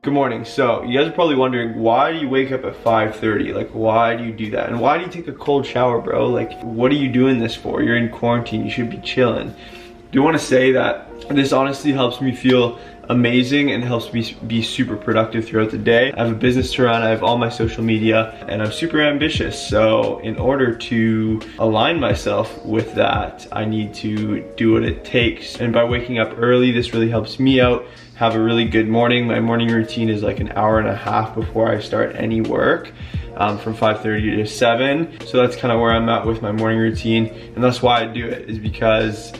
Good morning. So you guys are probably wondering, why do you wake up at 5:30? Like, why do you do that? And why do you take a cold shower, bro? Like, what are you doing this for? You're in quarantine, you should be chilling. I do want to say that this honestly helps me feel amazing and helps me be super productive throughout the day. I have a business to run, I have all my social media, and I'm super ambitious. So in order to align myself with that, I need to do what it takes. And by waking up early, this really helps me out, have a really good morning. My morning routine is like an hour and a half before I start any work, from 5:30 to 7. So that's kind of where I'm at with my morning routine. And that's why I do it, is because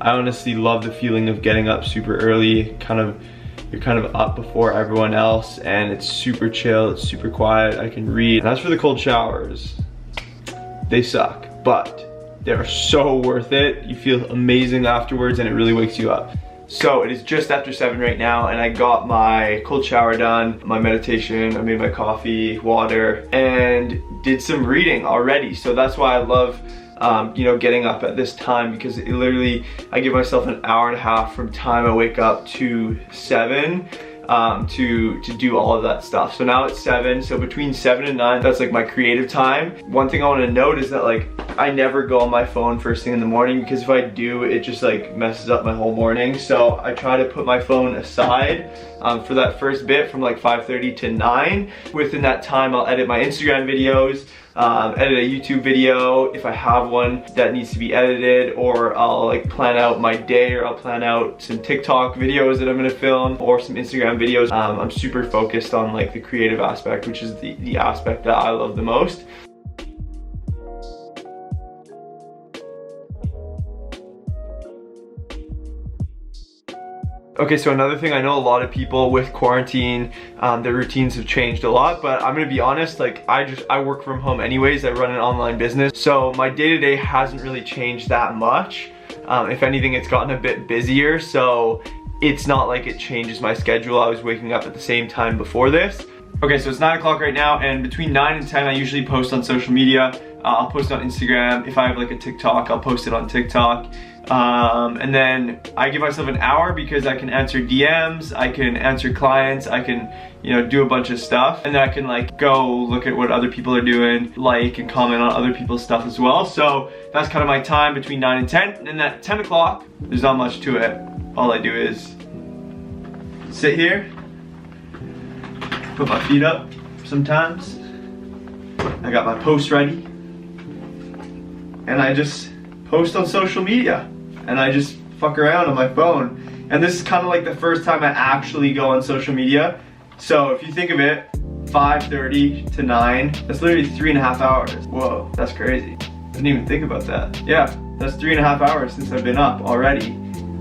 I honestly love the feeling of getting up super early. You're kind of up before everyone else, and it's super chill, it's super quiet, I can read. And as for the cold showers, they suck, but they're so worth it. You feel amazing afterwards and it really wakes you up. So it is just after 7 right now, and I got my cold shower done, my meditation, I made my coffee, water, and did some reading already. So that's why I love getting up at this time, because it literally, I give myself an hour and a half from time I wake up to 7 to do all of that stuff. So now it's 7, so between 7 and 9, that's like my creative time. One thing I want to note is that like, I never go on my phone first thing in the morning, because if I do, it just like messes up my whole morning. So I try to put my phone aside for that first bit from like 5:30 to 9. Within that time, I'll edit my Instagram videos, edit a YouTube video if I have one that needs to be edited, or I'll like plan out my day, or I'll plan out some TikTok videos that I'm gonna film, or some Instagram videos. I'm super focused on like the creative aspect, which is the aspect that I love the most. Okay, so another thing, I know a lot of people with quarantine, their routines have changed a lot, but I'm gonna be honest, like I work from home anyways, I run an online business, so my day-to-day hasn't really changed that much. If anything, it's gotten a bit busier, so it's not like it changes my schedule. I was waking up at the same time before this. Okay, so it's 9 o'clock right now, and between 9 and 10, I usually post on social media. I'll post on Instagram. If I have like a TikTok, I'll post it on TikTok. And then I give myself an hour because I can answer DMs, I can answer clients, I can, do a bunch of stuff. And then I can like go look at what other people are doing, like and comment on other people's stuff as well. So that's kind of my time between 9 and 10. And at 10 o'clock, there's not much to it. All I do is sit here, put my feet up sometimes. I got my post ready, and I just post on social media, and I just fuck around on my phone. And this is kind of like the first time I actually go on social media. So if you think of it, 5:30 to 9, that's literally 3.5 hours. Whoa, that's crazy. I didn't even think about that. Yeah, that's 3.5 hours since I've been up already.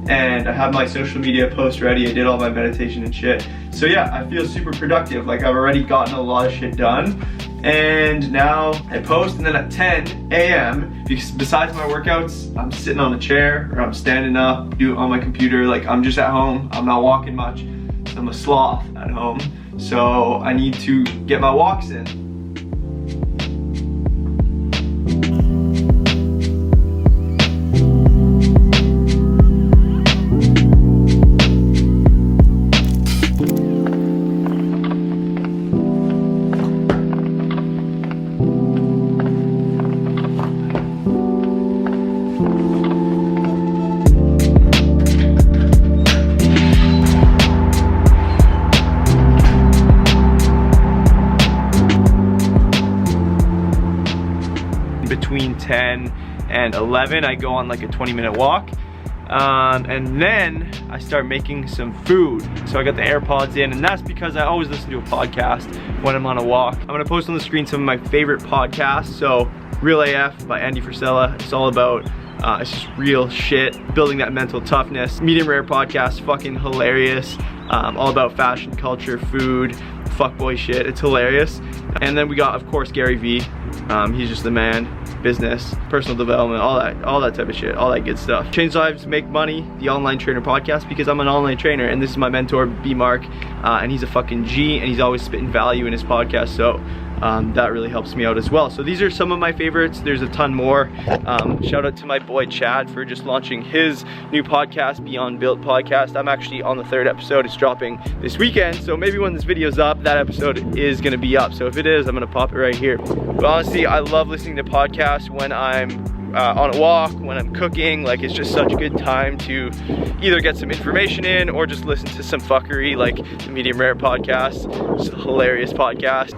And I have my social media post ready, I did all my meditation and shit. So yeah, I feel super productive. Like I've already gotten a lot of shit done. And now I post, and then at 10 a.m., because besides my workouts, I'm sitting on a chair, or I'm standing up, do it on my computer. Like I'm just at home, I'm not walking much. I'm a sloth at home. So I need to get my walks in. Between 10 and 11, I go on like a 20-minute walk, and then I start making some food. So I got the AirPods in, and that's because I always listen to a podcast when I'm on a walk. I'm gonna post on the screen some of my favorite podcasts. So Real AF by Andy Frisella. It's all about it's just real shit, building that mental toughness. Medium Rare podcast, fucking hilarious. All about fashion, culture, food, fuckboy shit. It's hilarious. And then we got, of course, Gary Vee. He's just the man. Business, personal development, all that type of shit, all that good stuff. Change Lives, Make Money, the Online Trainer Podcast, because I'm an online trainer, and this is my mentor, B Mark, and he's a fucking G, and he's always spitting value in his podcast, so that really helps me out as well. So these are some of my favorites. There's a ton more. Shout out to my boy Chad for just launching his new podcast, Beyond Built Podcast. I'm actually on the 3rd episode. It's dropping this weekend, so maybe when this video's up, that episode is gonna be up. So if it is, I'm gonna pop it right here. But honestly, I love listening to podcasts when I'm on a walk, when I'm cooking. Like, it's just such a good time to either get some information in or just listen to some fuckery, like the Medium Rare podcast. It's a hilarious podcast.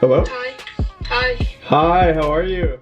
Hello? Hi. Hi. Hi, how are you?